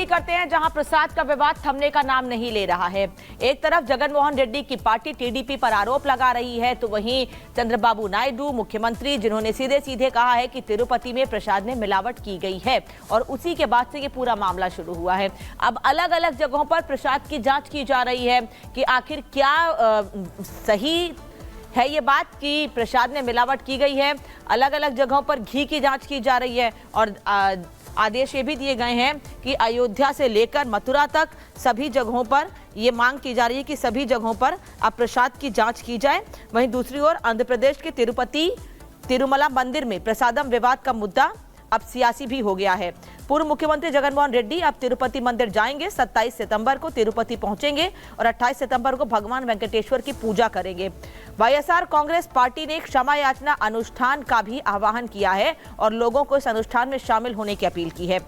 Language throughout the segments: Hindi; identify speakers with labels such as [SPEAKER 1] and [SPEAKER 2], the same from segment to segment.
[SPEAKER 1] की करते हैं जहां प्रसाद का विवाद थमने का नाम नहीं ले रहा है। एक तरफ जगनमोहन रेड्डी की पार्टी टीडीपी पर आरोप लगा रही है, तो वहीं चंद्रबाबू नायडू मुख्यमंत्री, जिन्होंने सीधे सीधे कहा है कि तिरुपति में प्रसाद में मिलावट की गई है और उसी के बाद से ये पूरा मामला शुरू हुआ है। अब अलग अलग जगहों पर प्रसाद की जांच की जा रही है कि आखिर क्या सही है ये बात कि प्रसाद में मिलावट की गई है। अलग अलग जगहों पर घी की जांच की जा रही है और आदेश ये भी दिए गए हैं कि अयोध्या से लेकर मथुरा तक सभी जगहों पर ये मांग की जा रही है कि सभी जगहों पर अब प्रसाद की जांच की जाए। वहीं दूसरी ओर आंध्र प्रदेश के तिरुपति तिरुमला मंदिर में प्रसादम विवाद का मुद्दा अब सियासी भी हो गया है। पूर्व मुख्यमंत्री जगनमोहन रेड्डी अब तिरुपति मंदिर जाएंगे। 27 सितंबर को तिरुपति पहुंचेंगे और 28 सितंबर को भगवान वेंकटेश्वर की पूजा करेंगे। वाईएसआर कांग्रेस पार्टी ने क्षमा याचना अनुष्ठान का भी आह्वान किया है और लोगों को इस अनुष्ठान में शामिल होने की अपील की है।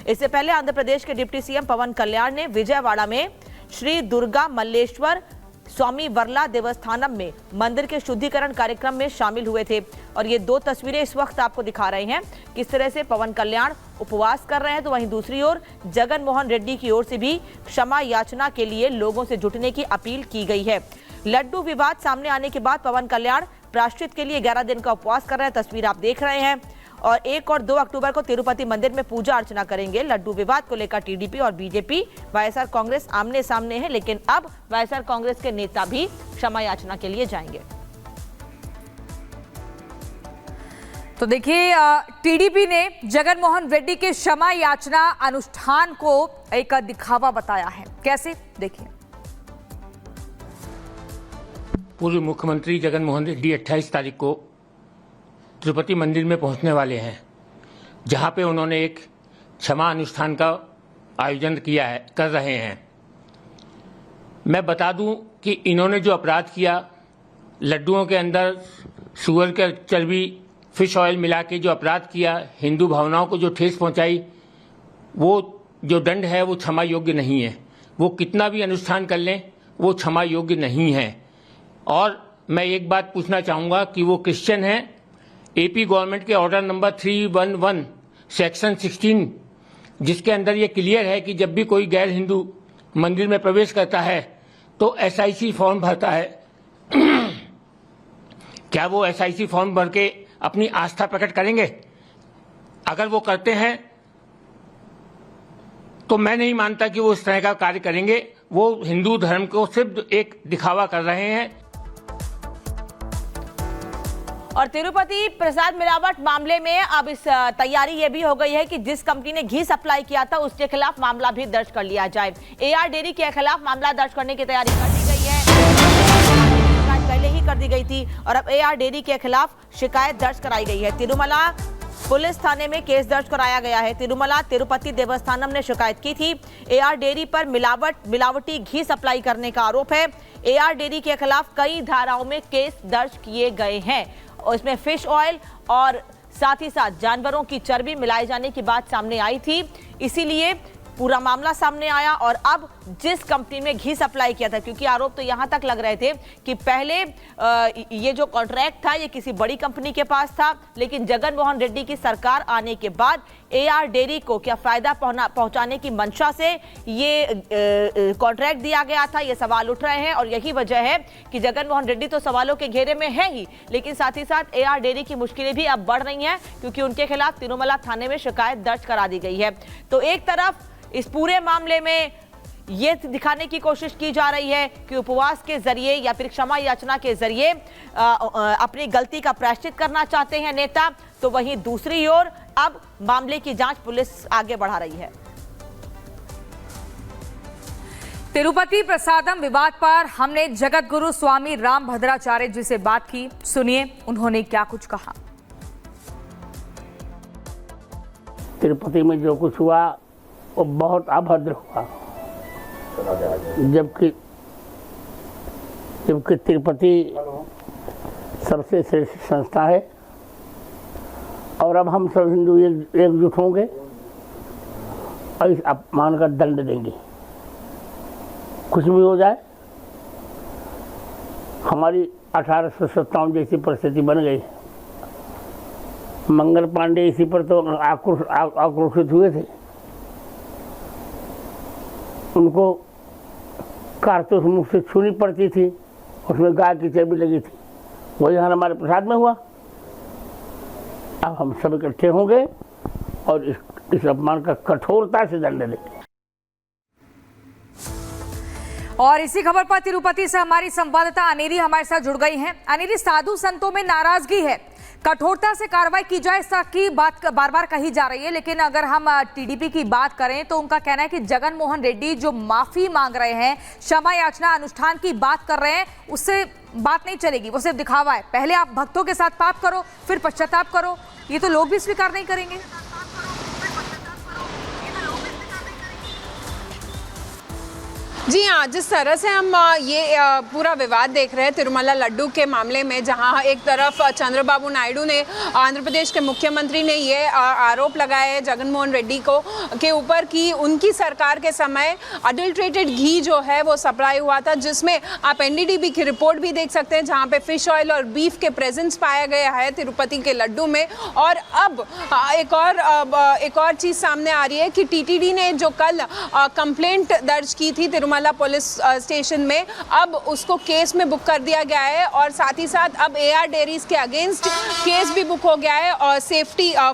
[SPEAKER 1] इससे पहले आंध्र प्रदेश के डिप्टी सीएम पवन कल्याण ने विजयवाड़ा में श्री दुर्गा मल्लेश्वर स्वामी वर्ला देवस्थानम में मंदिर के शुद्धिकरण कार्यक्रम में शामिल हुए थे और ये दो तस्वीरें इस वक्त आपको दिखा रहे हैं किस तरह से पवन कल्याण उपवास कर रहे हैं, तो वहीं दूसरी ओर जगनमोहन रेड्डी की ओर से भी क्षमा याचना के लिए लोगों से जुटने की अपील की गई है। लड्डू विवाद सामने आने के बाद पवन कल्याण प्रायश्चित के लिए 11 दिन का उपवास कर रहे हैं, तस्वीर आप देख रहे हैं, और 1 और 2 अक्टूबर को तिरुपति मंदिर में पूजा अर्चना करेंगे। लड्डू विवाद को लेकर टीडीपी और बीजेपी वाईएसआर कांग्रेस आमने सामने है, लेकिन अब वाईएसआर कांग्रेस के नेता भी क्षमा याचना के लिए जाएंगे।
[SPEAKER 2] तो देखिए, टीडीपी ने जगनमोहन रेड्डी के क्षमा याचना अनुष्ठान को एक दिखावा बताया है। कैसे, देखिए।
[SPEAKER 3] पूर्व मुख्यमंत्री जगनमोहन रेड्डी 28 तारीख को तिरुपति मंदिर में पहुंचने वाले हैं, जहां पे उन्होंने एक क्षमा अनुष्ठान का आयोजन कर रहे हैं। मैं बता दूं कि इन्होंने जो अपराध किया, लड्डुओं के अंदर सुअर के चर्बी, फिश ऑयल मिला के जो अपराध किया, हिंदू भावनाओं को जो ठेस पहुंचाई, वो जो दंड है वो क्षमा योग्य नहीं है। वो कितना भी अनुष्ठान कर लें, वो क्षमा योग्य नहीं है। और मैं एक बात पूछना चाहूँगा कि वो क्रिश्चियन हैं। एपी गवर्नमेंट के ऑर्डर नंबर 311 सेक्शन 16, जिसके अंदर ये क्लियर है कि जब भी कोई गैर हिंदू मंदिर में प्रवेश करता है तो एसआईसी फॉर्म भरता है। क्या वो एसआईसी फॉर्म भर के अपनी आस्था प्रकट करेंगे? अगर वो करते हैं तो मैं नहीं मानता कि वो इस तरह का कार्य करेंगे। वो हिंदू धर्म को सिर्फ एक दिखावा कर रहे हैं।
[SPEAKER 1] और तिरुपति प्रसाद मिलावट मामले में अब इस तैयारी ये भी हो गई है कि जिस कंपनी ने घी सप्लाई किया था उसके खिलाफ मामला भी दर्ज कर लिया जाए। एआर डेयरी के खिलाफ मामला दर्ज करने की तैयारी कर दी गई है। पहले ही कर दी गई थी और अब एआर डेयरी के खिलाफ शिकायत दर्ज कराई गई है। तिरुमला पुलिस थाने में केस दर्ज कराया गया है। तिरुमला तिरुपति देवस्थानम ने शिकायत की थी। एआर डेयरी पर मिलावटी घी सप्लाई करने का आरोप है। एआर डेयरी के खिलाफ कई धाराओं में केस दर्ज किए गए हैं और इसमें फिश ऑयल और साथ ही साथ जानवरों की चर्बी मिलाए जाने की बात सामने आई थी, इसीलिए पूरा मामला सामने आया। और अब जिस कंपनी में घी सप्लाई किया था, क्योंकि आरोप तो यहां तक लग रहे थे कि पहले ये जो कॉन्ट्रैक्ट था ये किसी बड़ी कंपनी के पास था, लेकिन जगनमोहन रेड्डी की सरकार आने के बाद एआर डेयरी को क्या फायदा पहुंचाने की मंशा से ये कॉन्ट्रैक्ट दिया गया था, ये सवाल उठ रहे हैं। और यही वजह है कि जगनमोहन रेड्डी तो सवालों के घेरे में है ही, लेकिन साथ ही साथ एआर डेयरी की मुश्किलें भी अब बढ़ रही हैं, क्योंकि उनके खिलाफ तिरुमला थाने में शिकायत दर्ज करा दी गई है। तो एक तरफ इस पूरे मामले में ये दिखाने की कोशिश की जा रही है कि उपवास के जरिए या फिर क्षमा याचना के जरिए अपनी गलती का प्रायश्चित करना चाहते हैं नेता, तो वहीं दूसरी ओर अब मामले की जांच पुलिस आगे बढ़ा रही है।
[SPEAKER 2] तिरुपति प्रसादम विवाद पर हमने जगत गुरु स्वामी राम भद्राचार्य जी से बात की। सुनिए उन्होंने क्या कुछ कहा।
[SPEAKER 4] तिरुपति में जो कुछ हुआ वो बहुत अभद्र हुआ, जबकि तिरुपति सबसे श्रेष्ठ संस्था है और अब हम सब हिंदू एकजुट होंगे और इस अपमान का दंड देंगे। कुछ भी हो जाए, हमारी 1857 जैसी परिस्थिति बन गई। मंगल पांडे इसी पर तो आक्रोशित हुए थे उनको कारतूस मुख से छूनी पड़ती थी, उसमें गाय की चर्बी लगी थी। वही हमारे प्रसाद में हुआ। अब हम सब इकट्ठे होंगे और इस अपमान का कठोरता से दंड देंगे।
[SPEAKER 2] और इसी खबर पर तिरुपति से हमारी संवाददाता अनिरी हमारे साथ जुड़ गई हैं। अनिरी, साधु संतों में नाराजगी है, कठोरता से कार्रवाई की जाए इस तरह की बात बार बार कही जा रही है, लेकिन अगर हम टीडीपी की बात करें तो उनका कहना है कि जगन मोहन रेड्डी जो माफी मांग रहे हैं, क्षमा याचना अनुष्ठान की बात कर रहे हैं, उससे बात नहीं चलेगी, वो सिर्फ दिखावा है। पहले आप भक्तों के साथ पाप करो, फिर पश्चाताप करो, ये तो लोग भी स्वीकार नहीं करेंगे।
[SPEAKER 5] जी हाँ, जिस तरह से हम ये पूरा विवाद देख रहे हैं तिरुमला लड्डू के मामले में, जहाँ एक तरफ चंद्रबाबू नायडू ने, आंध्र प्रदेश के मुख्यमंत्री ने ये आरोप लगाया है जगन मोहन रेड्डी को के ऊपर कि उनकी सरकार के समय अडल्ट्रेटेड घी जो है वो सप्लाई हुआ था, जिसमें आप एनडीडीबी की रिपोर्ट भी देख सकते हैं, जहाँ पे फिश ऑयल और बीफ के प्रेजेंस पाया गया है तिरुपति के लड्डू में। और अब एक और चीज़ सामने आ रही है कि टीटीडी ने जो कल कंप्लेंट दर्ज की थी तिरुमला पुलिस स्टेशन में, अब उसको केस में बुक कर दिया गया है। और साथ ही साथ अब एआर डेयरीज के अगेंस्ट केस भी बुक हो गया है और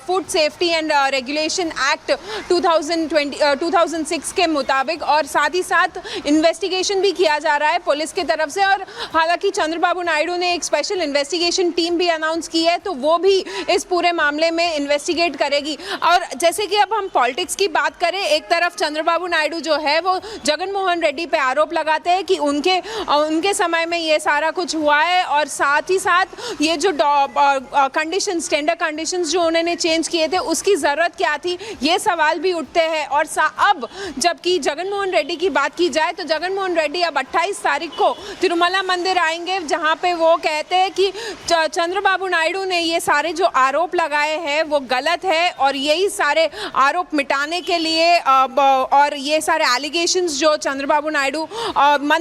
[SPEAKER 5] food safety and regulation act 2006 के मुताबिक, और साथ ही साथ इन्वेस्टिगेशन भी किया जा रहा है पुलिस की तरफ से। और हालांकि चंद्रबाबू नायडू ने एक स्पेशल इन्वेस्टिगेशन टीम भी अनाउंस की है, तो वो भी इस पूरे मामले में इन्वेस्टिगेट करेगी। और जैसे कि अब हम पॉलिटिक्स की बात करें, एक तरफ चंद्रबाबू नायडू जो है वो जगन मोहन रेड्डी पे आरोप लगाते हैं कि उनके समय में ये सारा कुछ हुआ है, और साथ ही साथ ये जो कंडीशंस, टेंडर कंडीशंस जो उन्होंने चेंज किए थे, उसकी ज़रूरत क्या थी, ये सवाल भी उठते हैं। और अब जबकि जगन मोहन रेड्डी की बात की जाए तो जगन मोहन रेड्डी अब 28 तारीख को तिरुमला मंदिर आएंगे, जहां पे वो कहते हैं कि चंद्रबाबू नायडू ने ये सारे जो आरोप लगाए हैं वो गलत है, और यही सारे आरोप मिटाने के लिए और ये सारे एलिगेशंस जो चंद्रबाबू नायडू